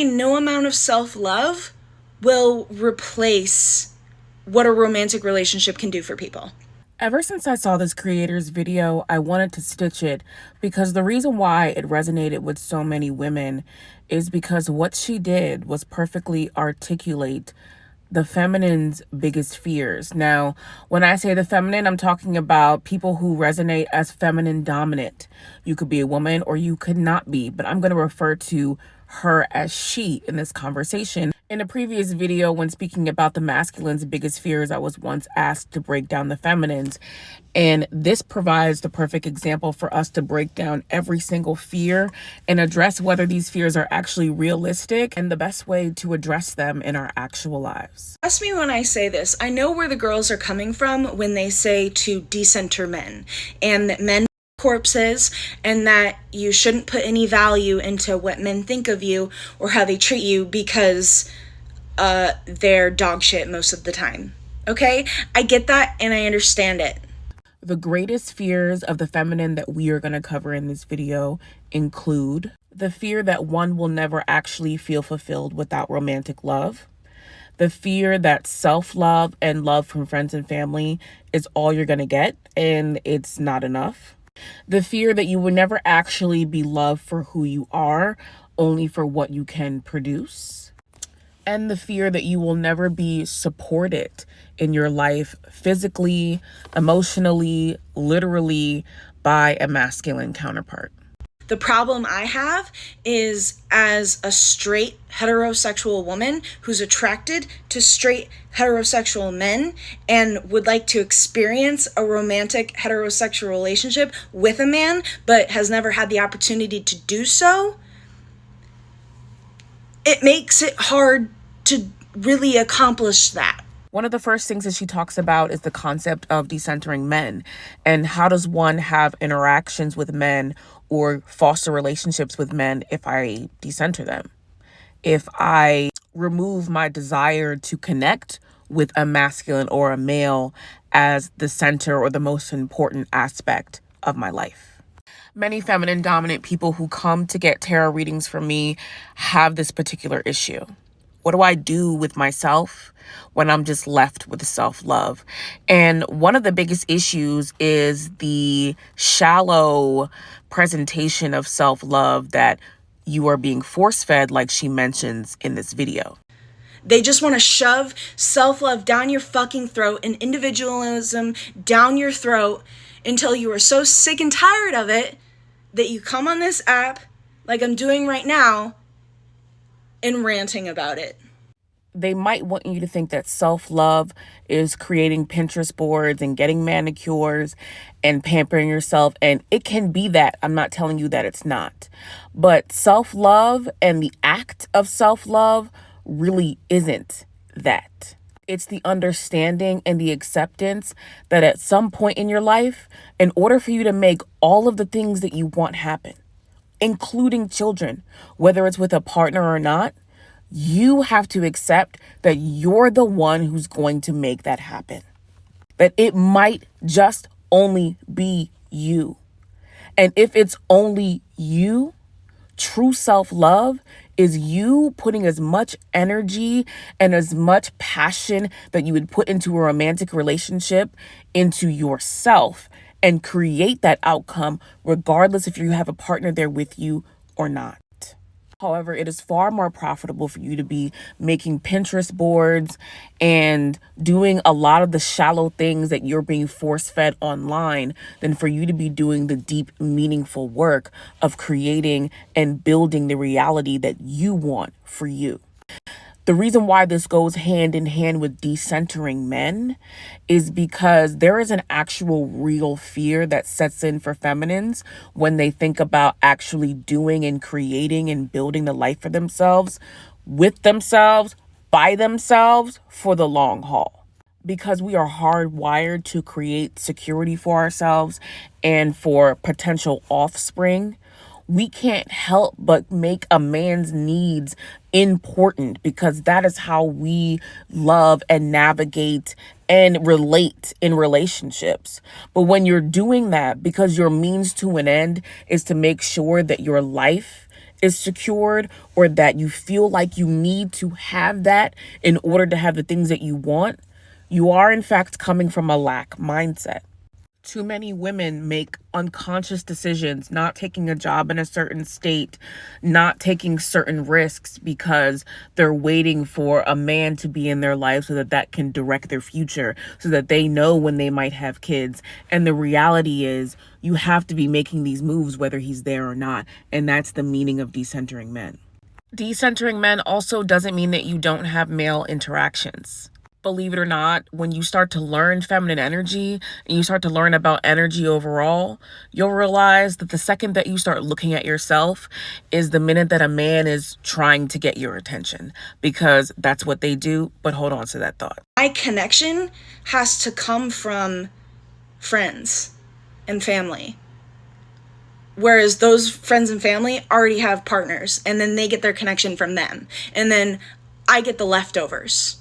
No amount of self-love will replace what a romantic relationship can do for people. Ever since I saw this creator's video, I wanted to stitch it because the reason why it resonated with so many women is because what she did was perfectly articulate the feminine's biggest fears. Now, when I say the feminine, I'm talking about people who resonate as feminine dominant. You could be a woman or you could not be, but I'm going to refer to her as she in this conversation. In a previous video, when speaking about the masculine's biggest fears, I was once asked to break down the feminines. And this provides the perfect example for us to break down every single fear and address whether these fears are actually realistic and the best way to address them in our actual lives. Trust me when I say this. I know where the girls are coming from when they say to decenter men, and that men are corpses, and that you shouldn't put any value into what men think of you or how they treat you because they're dog shit most of the time. Okay? I get that and I understand it. The greatest fears of the feminine that we are going to cover in this video include the fear that one will never actually feel fulfilled without romantic love, the fear that self-love and love from friends and family is all you're going to get and it's not enough, the fear that you will never actually be loved for who you are, only for what you can produce, and the fear that you will never be supported in your life physically, emotionally, literally by a masculine counterpart. The problem I have is as a straight heterosexual woman who's attracted to straight heterosexual men and would like to experience a romantic heterosexual relationship with a man, but has never had the opportunity to do so, it makes it hard to really accomplish that. One of the first things that she talks about is the concept of decentering men, and how does one have interactions with men or foster relationships with men if I decenter them? If I remove my desire to connect with a masculine or a male as the center or the most important aspect of my life. Many feminine dominant people who come to get tarot readings from me have this particular issue. What do I do with myself when I'm just left with self-love? And one of the biggest issues is the shallow presentation of self-love that you are being force-fed, like she mentions in this video. They just want to shove self-love down your fucking throat and individualism down your throat until you are so sick and tired of it that you come on this app, like I'm doing right now, and ranting about it. They might want you to think that self-love is creating Pinterest boards and getting manicures and pampering yourself. And it can be that. I'm not telling you that it's not. But self-love and the act of self-love really isn't that. It's the understanding and the acceptance that at some point in your life, in order for you to make all of the things that you want happen, including children, whether it's with a partner or not, you have to accept that you're the one who's going to make that happen. That it might just only be you. And if it's only you, true self-love is you putting as much energy and as much passion that you would put into a romantic relationship into yourself and create that outcome, regardless if you have a partner there with you or not. However, it is far more profitable for you to be making Pinterest boards and doing a lot of the shallow things that you're being force-fed online than for you to be doing the deep, meaningful work of creating and building the reality that you want for you. The reason why this goes hand in hand with decentering men is because there is an actual real fear that sets in for feminines when they think about actually doing and creating and building the life for themselves, with themselves, by themselves, for the long haul. Because we are hardwired to create security for ourselves and for potential offspring, we can't help but make a man's needs important because that is how we love and navigate and relate in relationships. But when you're doing that because your means to an end is to make sure that your life is secured, or that you feel like you need to have that in order to have the things that you want, you are in fact coming from a lack mindset. Too many women make unconscious decisions, not taking a job in a certain state, not taking certain risks because they're waiting for a man to be in their life so that that can direct their future, so that they know when they might have kids. And the reality is you have to be making these moves whether he's there or not. And that's the meaning of decentering men. Decentering men also doesn't mean that you don't have male interactions. Believe it or not, when you start to learn feminine energy and you start to learn about energy overall, you'll realize that the second that you start looking at yourself is the minute that a man is trying to get your attention, because that's what they do. But hold on to that thought. My connection has to come from friends and family. Whereas those friends and family already have partners, and then they get their connection from them. And then I get the leftovers.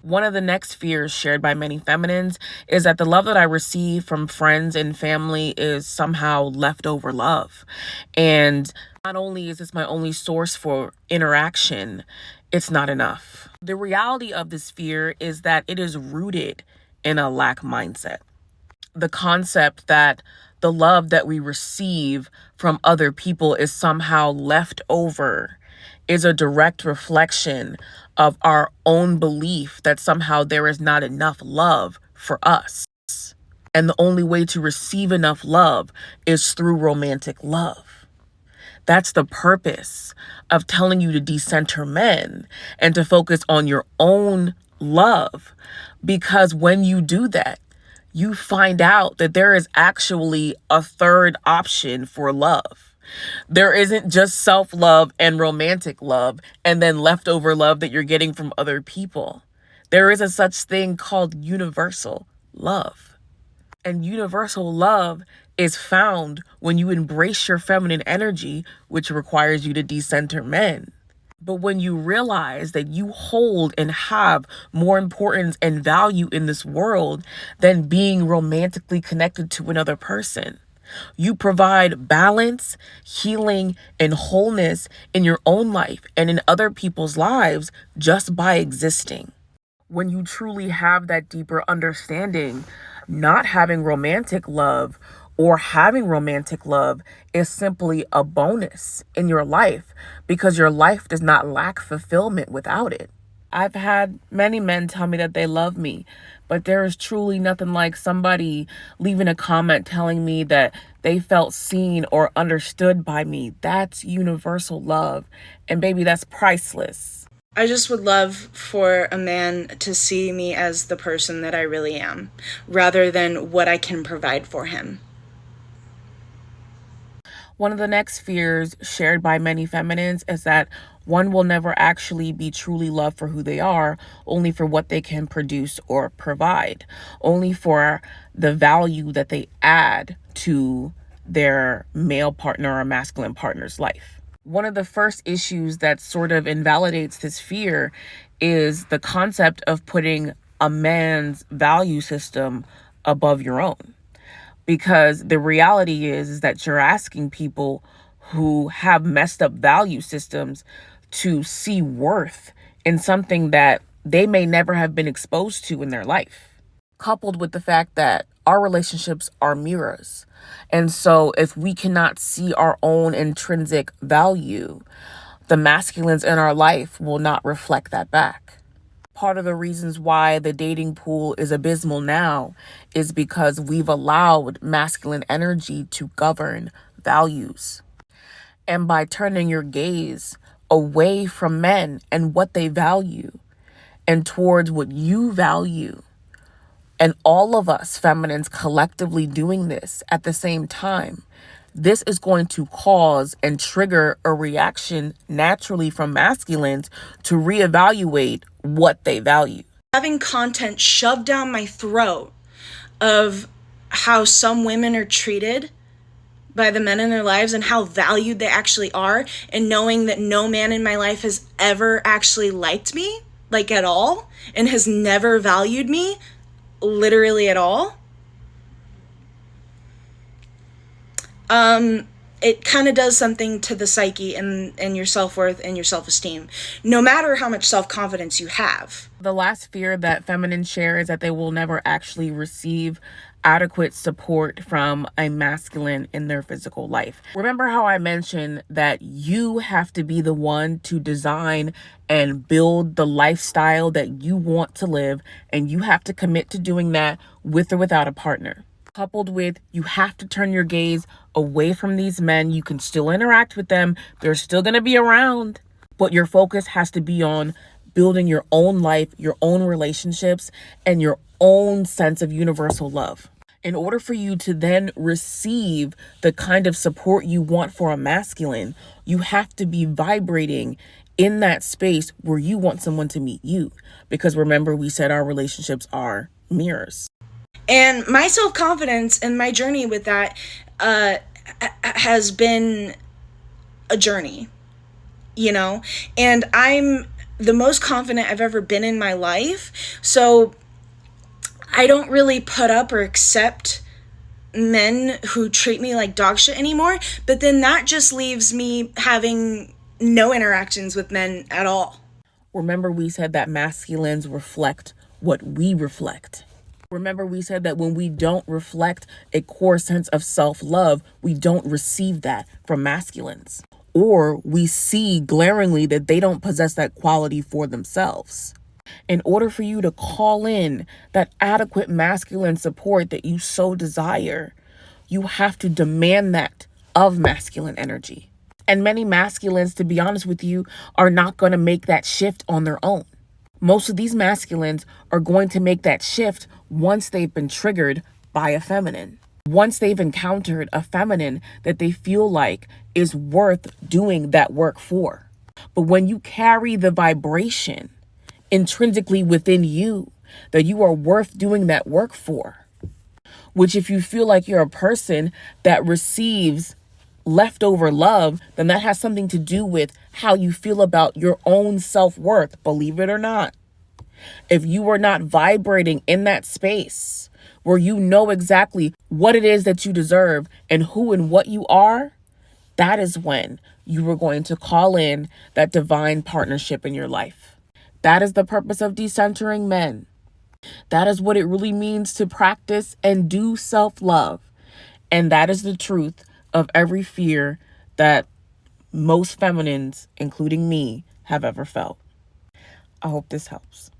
One of the next fears shared by many feminines is that the love that I receive from friends and family is somehow leftover love. And not only is this my only source for interaction, it's not enough. The reality of this fear is that it is rooted in a lack mindset. The concept that the love that we receive from other people is somehow left over is a direct reflection of our own belief that somehow there is not enough love for us. And the only way to receive enough love is through romantic love. That's the purpose of telling you to decenter men and to focus on your own love. Because when you do that, you find out that there is actually a third option for love. There isn't just self-love and romantic love and then leftover love that you're getting from other people. There is a such thing called universal love. And universal love is found when you embrace your feminine energy, which requires you to decenter men. But when you realize that you hold and have more importance and value in this world than being romantically connected to another person, you provide balance, healing, and wholeness in your own life and in other people's lives just by existing. When you truly have that deeper understanding, not having romantic love or having romantic love is simply a bonus in your life, because your life does not lack fulfillment without it. I've had many men tell me that they love me, but there is truly nothing like somebody leaving a comment telling me that they felt seen or understood by me. That's universal love. And baby, that's priceless. I just would love for a man to see me as the person that I really am, rather than what I can provide for him. One of the next fears shared by many feminines is that one will never actually be truly loved for who they are, only for what they can produce or provide, only for the value that they add to their male partner or masculine partner's life. One of the first issues that sort of invalidates this fear is the concept of putting a man's value system above your own. Because the reality is that you're asking people who have messed up value systems to see worth in something that they may never have been exposed to in their life. Coupled with the fact that our relationships are mirrors. And so if we cannot see our own intrinsic value, the masculines in our life will not reflect that back. Part of the reasons why the dating pool is abysmal now is because we've allowed masculine energy to govern values. And by turning your gaze away from men and what they value and towards what you value, and all of us feminines collectively doing this at the same time, this is going to cause and trigger a reaction naturally from masculines to reevaluate what they value. Having content shoved down my throat of how some women are treated by the men in their lives and how valued they actually are, and knowing that no man in my life has ever actually liked me, like at all, and has never valued me, literally at all. it kind of does something to the psyche and your self-worth and your self-esteem, no matter how much self-confidence you have. The last fear that feminines share is that they will never actually receive adequate support from a masculine in their physical life. Remember how I mentioned that you have to be the one to design and build the lifestyle that you want to live, and you have to commit to doing that with or without a partner. Coupled with, you have to turn your gaze away from these men. You can still interact with them. They're still going to be around, but your focus has to be on building your own life, your own relationships, and your own sense of universal love. In order for you to then receive the kind of support you want for a masculine, you have to be vibrating in that space where you want someone to meet you. Because remember, we said our relationships are mirrors. And my self-confidence and my journey with that has been a journey, and I'm the most confident I've ever been in my life. So I don't really put up or accept men who treat me like dog shit anymore. But then that just leaves me having no interactions with men at all. Remember, we said that masculines reflect what we reflect. Remember, we said that when we don't reflect a core sense of self-love, we don't receive that from masculines. Or we see glaringly that they don't possess that quality for themselves. In order for you to call in that adequate masculine support that you so desire, you have to demand that of masculine energy. And many masculines, to be honest with you, are not going to make that shift on their own. Most of these masculines are going to make that shift once they've been triggered by a feminine. Once they've encountered a feminine that they feel like is worth doing that work for. But when you carry the vibration intrinsically within you that you are worth doing that work for, which if you feel like you're a person that receives leftover love, then that has something to do with how you feel about your own self-worth, believe it or not. If you are not vibrating in that space where you know exactly what it is that you deserve and who and what you are, that is when you are going to call in that divine partnership in your life. That is the purpose of Decentering Men. That is what it really means to practice and do self-love. And that is the truth of every fear that most feminines, including me, have ever felt. I hope this helps.